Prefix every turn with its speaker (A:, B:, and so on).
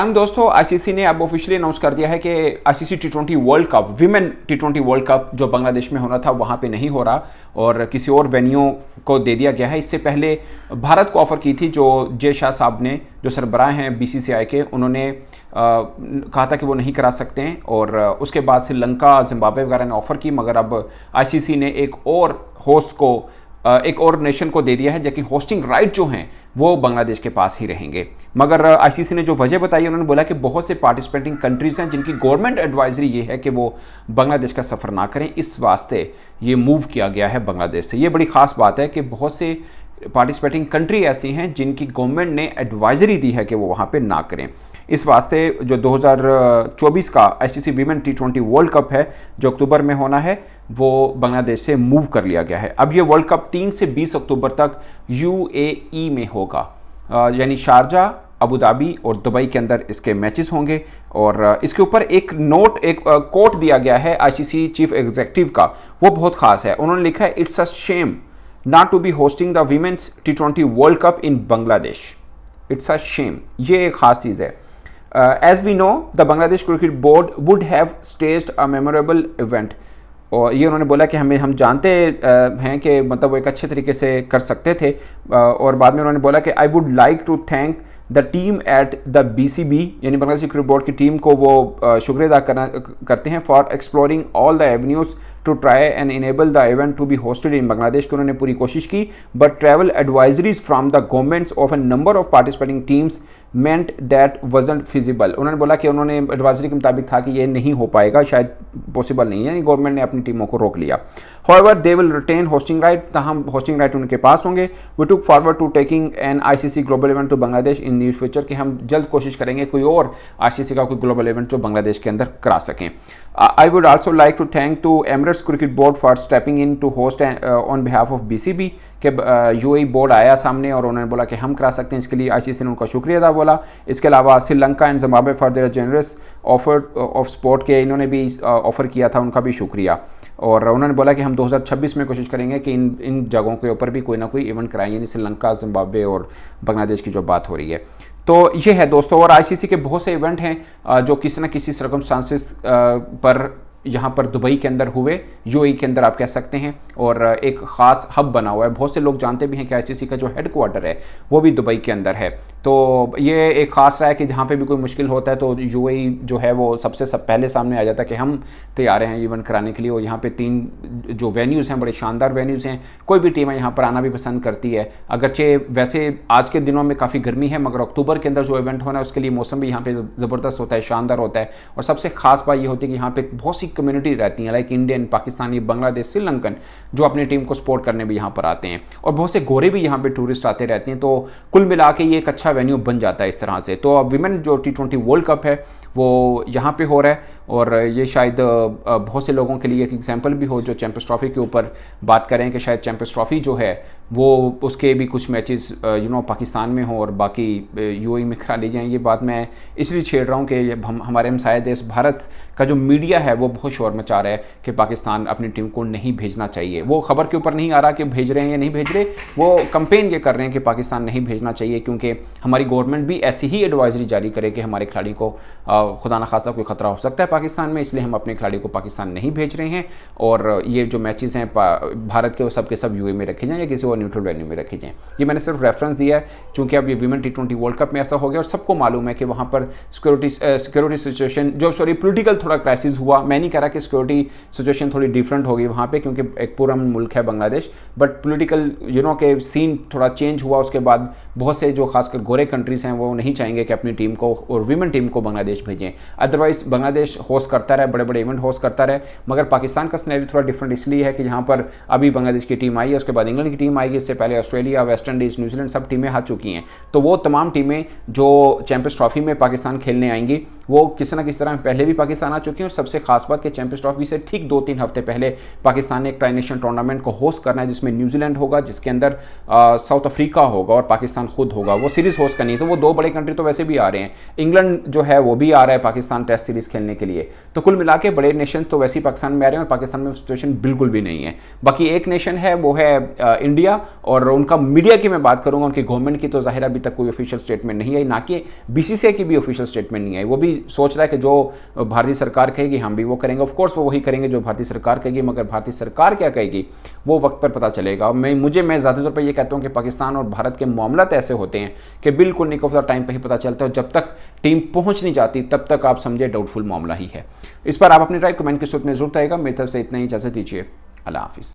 A: हम दोस्तों आईसीसी ने अब ऑफिशियली अनाउंस कर दिया है कि आईसीसी टी20 वर्ल्ड कप विमेन टी20 वर्ल्ड कप जो बांग्लादेश में होना था वहाँ पे नहीं हो रहा और किसी और वेन्यू को दे दिया गया है। इससे पहले भारत को ऑफर की थी, जो जय शाह साहब ने, जो सरबराह हैं बीसीसीआई के, उन्होंने कहा था कि वो नहीं करा सकते हैं और उसके बाद श्रीलंका, जिम्बाब्वे वगैरह ने ऑफर की, मगर अब आईसीसी ने एक और होस्ट को, एक और नेशन को दे दिया है, जबकि होस्टिंग राइट जो हैं वो बांग्लादेश के पास ही रहेंगे। मगर आईसीसी ने जो वजह बताई, उन्होंने बोला कि बहुत से पार्टिसिपेटिंग कंट्रीज हैं जिनकी गवर्नमेंट एडवाइजरी ये है कि वो बांग्लादेश का सफ़र ना करें, इस वास्ते ये मूव किया गया है बांग्लादेश से। ये बड़ी ख़ास बात है कि बहुत से पार्टिसिपेटिंग कंट्री ऐसी हैं जिनकी गवर्नमेंट ने एडवाइजरी दी है कि वो वहाँ पे ना करें। इस वास्ते जो 2024 का आईसीसी वीमेन टी20 वर्ल्ड कप है जो अक्टूबर में होना है, वो बांग्लादेश से मूव कर लिया गया है। अब ये वर्ल्ड कप 3 से 20 अक्टूबर तक यूएई में होगा, यानी शारजा, अबू धाबी और दुबई के अंदर इसके मैचेस होंगे। और इसके ऊपर एक नोट, एक कोट दिया गया है आईसीसी चीफ एग्जीक्यूटिव का, वो बहुत खास है। उन्होंने लिखा है, it's a shame not to be hosting the women's T20 World Cup in Bangladesh. It's a shame. ये एक खास चीज़ है। As we know, the Bangladesh Cricket Board would have staged a memorable event. और ये उन्होंने बोला कि हम जानते हैं कि मतलब वो एक अच्छे तरीके से कर सकते थे। और बाद में उन्होंने बोला कि I would like to thank the team at the BCB, यानी बांग्लादेश क्रिकेट बोर्ड की टीम को वो शुक्रिया अदा करते हैं for exploring all the avenues to try and enable the event to be hosted in Bangladesh. कि उन्होंने पूरी कोशिश की, but travel advisories from the governments of a number of participating teams meant that wasn't feasible. उन्होंने बोला कि उन्होंने advisory के मुताबिक था कि ये नहीं हो पाएगा, शायद पॉसिबल नहीं है, यानी गवर्नमेंट ने अपनी टीमों को रोक लिया। However, they will retain hosting right, तहम होस्टिंग राइट उनके पास होंगे। We took forward to taking an ICC global event to Bangladesh in the future, कि हम जल्द कोशिश करेंगे कोई और ICC का कोई ग्लोबल इवेंट जो बांग्लादेश के अंदर करा सकें। I would also like to thank to Emirates Cricket Board for stepping in to host on behalf of BCB, कि यूएई बोर्ड आया सामने और उन्होंने बोला कि हम करा सकते हैं, इसके लिए आईसीसी ने उनका शुक्रिया अदा बोला। इसके अलावा Sri Lanka and Zimbabwe for their generous offer of sport, के इन्होंने भी ऑफ़र किया था, उनका भी शुक्रिया। और उन्होंने बोला कि हम 2026 में कोशिश करेंगे कि इन जगहों के ऊपर भी कोई ना कोई इवेंट कराएं, यानी श्रीलंका, जिम्बाब्वे और बांग्लादेश की जो बात हो रही है। तो ये है दोस्तों। और आईसीसी के बहुत से इवेंट हैं जो किसी न किसी सर्कमस्टांसेस पर यहाँ पर दुबई के अंदर हुए, यूएई के अंदर आप कह सकते हैं, और एक ख़ास हब बना हुआ है। बहुत से लोग जानते भी हैं कि आईसीसी का जो हेडक्वार्टर है वो भी दुबई के अंदर है। तो ये एक ख़ास रहा है कि जहाँ पे भी कोई मुश्किल होता है तो यूएई जो है वो सबसे पहले सामने आ जाता है कि हम तैयार हैं इवेंट कराने के लिए। और यहाँ पे 3 जो वेन्यूज़ हैं बड़े शानदार वेन्यूज़ हैं, कोई भी टीम है यहाँ पर आना भी पसंद करती है। अगरचे वैसे आज के दिनों में काफ़ी गर्मी है, मगर अक्टूबर के अंदर जो इवेंट होना है उसके लिए मौसम भी यहाँ पे ज़बरदस्त होता है, शानदार होता है। और सबसे खास बात ये होती है कि यहाँ पे बहुत सी कम्युनिटी रहती हैं, लाइक इंडियन, पाकिस्तानी, बांग्लादेश, श्रीलंकन, जो अपनी टीम को सपोर्ट करने भी यहाँ पर आते हैं। और बहुत से गोरे भी यहाँ पे टूरिस्ट आते रहते हैं। तो कुल मिला के ये एक अच्छा वेन्यू बन जाता है इस तरह से। तो अब विमेन जो T20 वर्ल्ड कप है वो यहाँ पे हो रहा है, और ये शायद बहुत से लोगों के लिए एक एग्जांपल भी हो जो चैंपियंस ट्रॉफी के ऊपर बात करें कि शायद चैंपियंस ट्रॉफी जो है वो उसके भी कुछ मैचेस पाकिस्तान में हो और बाकी यूएई में करा ली जाएँ। ये बात मैं इसलिए छेड़ रहा हूँ कि हमारे हमसाया देश भारत का जो मीडिया है वो बहुत शोर मचा रहा है कि पाकिस्तान अपनी टीम को नहीं भेजना चाहिए। वो खबर के ऊपर नहीं आ रहा कि भेज रहे हैं या नहीं भेज रहे, वो कंपेन ये कर रहे हैं कि पाकिस्तान नहीं भेजना चाहिए, क्योंकि हमारी गवर्नमेंट भी ऐसी ही एडवाइजरी जारी करे कि हमारे खिलाड़ी को खुदा न खास्ता कोई खतरा हो सकता है पाकिस्तान में, इसलिए हम अपने खिलाड़ी को पाकिस्तान नहीं भेज रहे हैं। और ये जो मैचेस हैं भारत के, वो सब के सब यूएई में रखे जाएँ या किसी और न्यूट्रल वेन्यू में रखे जाएँ। ये मैंने सिर्फ रेफरेंस दिया है, चूँकि अब ये विमेन T20 वर्ल्ड कप में ऐसा हो गया और सबको मालूम है कि वहाँ पर सिक्योरिटी सिचुएशन पोलिटिकल थोड़ा क्राइसिस हुआ। मैं नहीं कह रहा कि सिक्योरिटी सिचुएशन थोड़ी डिफरेंट होगी वहाँ पे, क्योंकि एक पूरा मुल्क है बांग्लादेश, बट पॉलिटिकल के सीन थोड़ा चेंज हुआ। उसके बाद बहुत से जो खासकर गोरे कंट्रीज़ हैं वो नहीं चाहेंगे कि अपनी टीम को और विमेन टीम को बांग्लादेश भेजें। अदरवाइज बांग्लादेश होस्ट करता रहे, बड़े बड़े इवेंट होस्ट करता रहे, मगर पाकिस्तान का सिनेरियो थोड़ा डिफरेंट इसलिए है कि यहाँ पर अभी बांग्लादेश की टीम आई है, उसके बाद इंग्लैंड की टीम आएगी, इससे पहले ऑस्ट्रेलिया, वेस्ट इंडीज़, न्यूजीलैंड सब टीमें आ चुकी हैं। तो वो तमाम टीमें जो चैंपियंस ट्रॉफी में पाकिस्तान खेलने आएंगी वो किसी न किसी तरह पहले भी पाकिस्तान आ चुकी हैं। और सबसे खास बात कि चैंपियंस ट्रॉफी से ठीक 2-3 हफ्ते पहले पाकिस्तान ने एक ट्राई नेशन टूर्नामेंट को होस्ट करना है, जिसमें न्यूजीलैंड होगा, जिसके अंदर साउथ अफ्रीका होगा और पाकिस्तान खुद होगा। वो सीरीज़ होस्ट करनी है। तो वो 2 बड़े कंट्री तो वैसे भी आ रहे हैं, इंग्लैंड जो है वो भी आ रहा है पाकिस्तान टेस्ट सीरीज़ खेलने के लिए। तो कुल मिला के बड़े नेशन तो वैसे ही पाकिस्तान में आ रहे हैं और पाकिस्तान में सिचुएशन बिल्कुल भी नहीं है। बाकी एक नेशन है वो है इंडिया, मीडिया, और उनका मीडिया की मैं बात करूंगा, उनकी गवर्नमेंट की तो जाहिर अभी तक कोई ऑफिशियल स्टेटमेंट नहीं आई, ना कि बीसीसीआई की भी ऑफिशियल स्टेटमेंट नहीं आई। वो भी सोच रहा है कि जो भारतीय सरकार कहेगी हम भी वो करेंगे। ऑफ कोर्स वो वही करेंगे जो भारतीय सरकार कहेगी, मगर भारतीय सरकार क्या कहेगी वो वक्त पर पता चलेगा। और मैं ज़्यादा तौर पर ये कहता हूँ कि पाकिस्तान और भारत के मामला ऐसे होते हैं कि बिल्कुल निक ऑफ द टाइम पर ही पता चलता है, जब तक टीम पहुंच नहीं जाती तब तक आप समझे डाउटफुल मामला ही है। इस पर आप अपनी राय कमेंट के सूत्र में जरूर आएगा। मेरी तरफ से इतना ही, इजाजत दीजिए, अल्लाह हाफिज़।